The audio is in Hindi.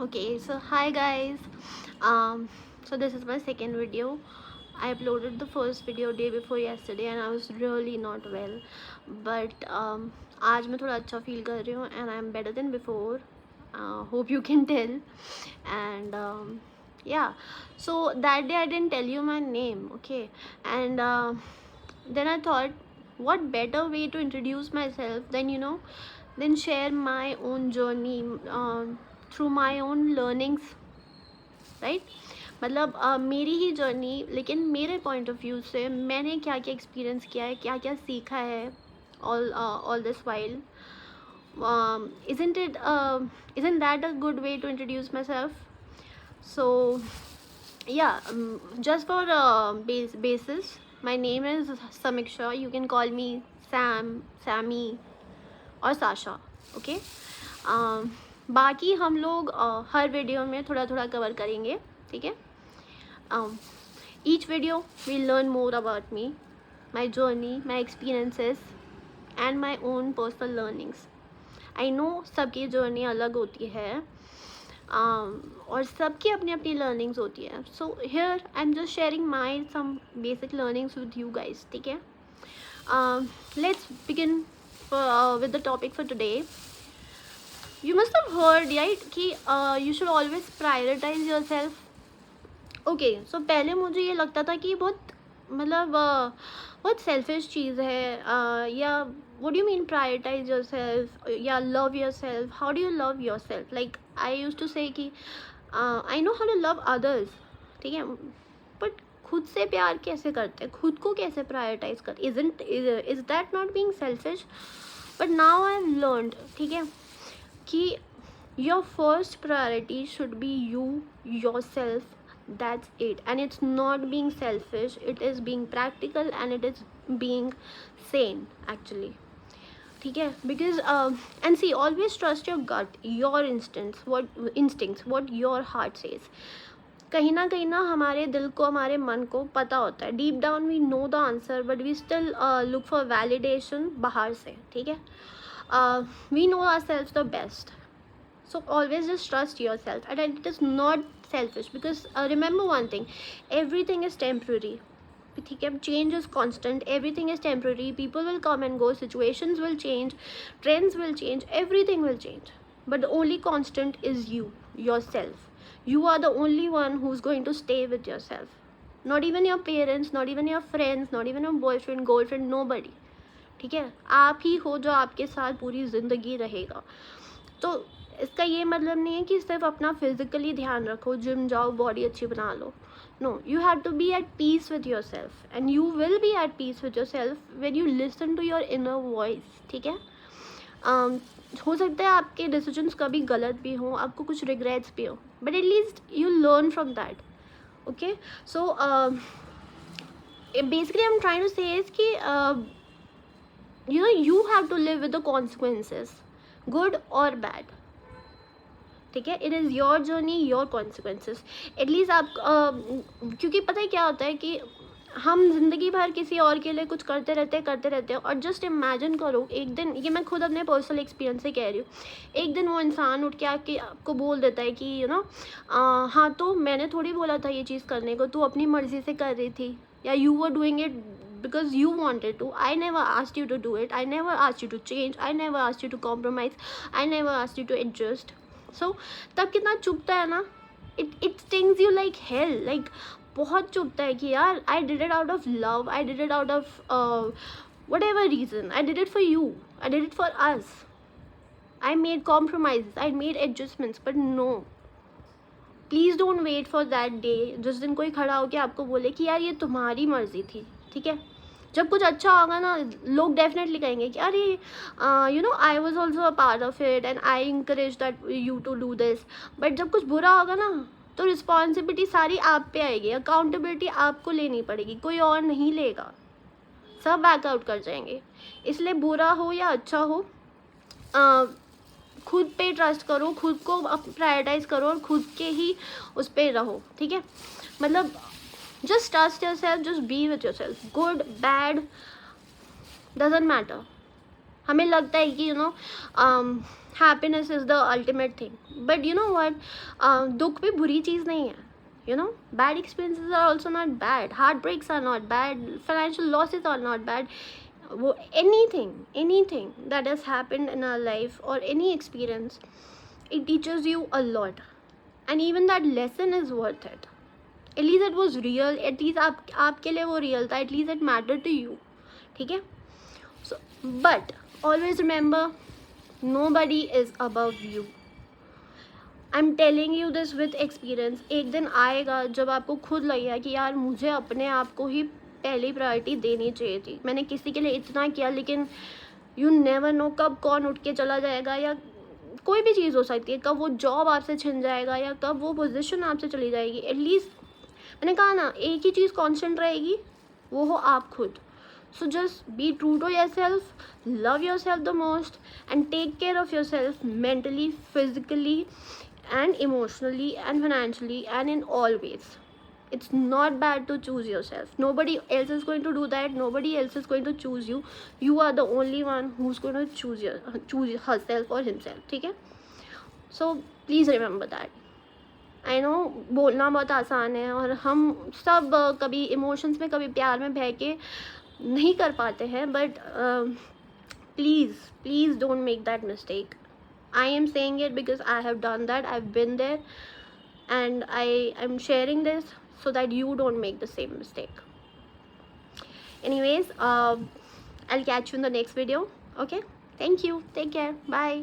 Okay, so hi guys. So this is my second video. I uploaded the first video day before yesterday and I was really not well. But आज मैं थोड़ा अच्छा feel कर रही हूँ and I'm better than before. Hope you can tell. And yeah, so that day I didn't tell you my name, okay? And then I thought, what better way to introduce myself than share my own journey through my own learnings, right मतलब मेरी ही जर्नी लेकिन मेरे पॉइंट ऑफ व्यू से मैंने क्या क्या एक्सपीरियंस किया है, क्या क्या सीखा है all this while. Isn't that a good way to introduce myself? So yeah, just for basis, my name is Samiksha. You can call me Sam, Sammy और साशा. ओके, बाकी हम लोग हर वीडियो में थोड़ा थोड़ा कवर करेंगे, ठीक है. Each video we learn more about me, my journey, my experiences and my own personal learnings. I know सबकी जर्नी अलग होती है और सबकी अपनी अपनी लर्निंग्स होती है. So here I am just sharing my some basic learnings with you guys, ठीक है. Let's begin with the topic for today. You must have heard, right, कि you should always prioritize yourself. Okay, so पहले मुझे ये लगता था कि बहुत मतलब बहुत सेल्फिश चीज़ है, या what do you mean prioritize yourself या love yourself? How do you love yourself? Like I used to say कि I know how to love others, ठीक है, but खुद से प्यार कैसे करते हैं, खुद को कैसे प्रायोरिटाइज कर, is that not being selfish? But now I have learned, ठीक है, कि your first priority should be you, your self. That's it. And it's not being selfish, it is being practical and it is being sane actually, ठीक है. Because and see, always trust your gut, your instincts, what your heart says. कहीं ना हमारे दिल को, हमारे मन को पता होता है, deep down we know the answer, but we still look for validation बाहर से, ठीक है. We know our self the best. So always just trust your self and it is not selfish. Because remember one thing, everything is temporary, ठीक है. Change is constant, everything is temporary. People will come and go, situations will change, trends will change, everything will change, but the only constant is you, yourself. You are the only one who's going to stay with yourself. Not even your parents, not even your friends, not even your boyfriend, girlfriend, nobody, ठीक है. आप ही हो जो आपके साथ पूरी ज़िंदगी रहेगा. तो इसका ये मतलब नहीं है कि सिर्फ अपना फिजिकली ध्यान रखो, जिम जाओ, बॉडी अच्छी बना लो. No, you have to be at peace with your self and you will be at peace with yourself when you listen to your inner voice, ठीक है. हो सकता है आपके डिसीजंस कभी गलत भी हों, आपको कुछ रिग्रेट्स भी हो, but at least you learn from that. Okay, so basically I am trying to say is कि you know you have to live with the consequences, good और बैड, ठीक है. It is your journey, your consequences. At least आप क्योंकि पता है क्या होता है कि हम जिंदगी भर किसी और के लिए कुछ करते रहते हैं और जस्ट इमेजिन करो एक दिन, ये मैं खुद अपने पर्सनल एक्सपीरियंस से कह रही हूँ, एक दिन वो इंसान उठ के आके आपको बोल देता है कि यू नो हाँ, तो मैंने थोड़ी बोला था ये चीज़ करने को, तू अपनी मर्ज़ी से कर रही थी, या you were doing it because you wanted to. I never asked you to do it. I never asked you to change. I never asked you to compromise. I never asked you to adjust. So तब कितना चुभता है ना, it stings you like hell. Like बहुत चुभता है कि यार I did it out of love, I did it out of whatever reason, I did it for you, I did it for us, I made compromises, I made adjustments, but no, please don't wait for that day जिस दिन कोई खड़ा होकर आपको बोले कि यार ये तुम्हारी मर्जी थी, ठीक है. जब कुछ अच्छा होगा ना, लोग डेफिनेटली कहेंगे कि अरे you know I was also a part of it and I encourage that you to do this. But जब कुछ बुरा होगा ना, तो रिस्पॉन्सिबिलिटी सारी आप पे आएगी, अकाउंटेबिलिटी आपको लेनी पड़ेगी, कोई और नहीं लेगा, सब बैकआउट कर जाएंगे. इसलिए बुरा हो या अच्छा हो, खुद पे ट्रस्ट करो, खुद को प्रायोरिटाइज करो और खुद के ही उस पर रहो, ठीक है. मतलब just trust your self, just be with your self. Good bad doesn't matter, हमें लगता है कि happiness is the ultimate thing, but you know what, दुख भी बुरी चीज़ नहीं है. Bad experiences are also not bad, heartbreaks are not bad, financial losses are not bad. Anything that has happened in our life, or any experience, it teaches you a lot, and even that lesson is worth it. At least it was real, at least आपके लिए वो real था, at least it mattered to you. ठीक है. So but always remember, nobody is above you. I am telling you this with experience. एक दिन आएगा जब आपको खुद लगेगा कि यार मुझे अपने आप को ही पहली प्रायोरिटी देनी चाहिए थी, मैंने किसी के लिए इतना किया, लेकिन यू नेवर नो कब कौन उठ के चला जाएगा, या कोई भी चीज़ हो सकती है, कब वो जॉब आपसे छिन जाएगा, या कब वो पोजीशन आपसे चली जाएगी. एटलीस्ट मैंने कहा ना, एक ही चीज़ कांस्टेंट रहेगी, वो हो आप खुद. So just be true to yourself, love yourself the most, and take care of yourself mentally, physically, and emotionally, and financially, and in all ways. It's not bad to choose yourself. Nobody else is going to do that. Nobody else is going to choose you. You are the only one who's going to choose herself or himself. ठीक है. So please remember that. I know बोलना बहुत आसान है, और हम सब कभी इमोशंस में, कभी प्यार में बह के नहीं कर पाते हैं, but please don't make that mistake. I am saying it because I have done that, I have been there, and I am sharing this so that you don't make the same mistake. Anyways, I'll catch you in the next video. Okay, thank you, take care, bye.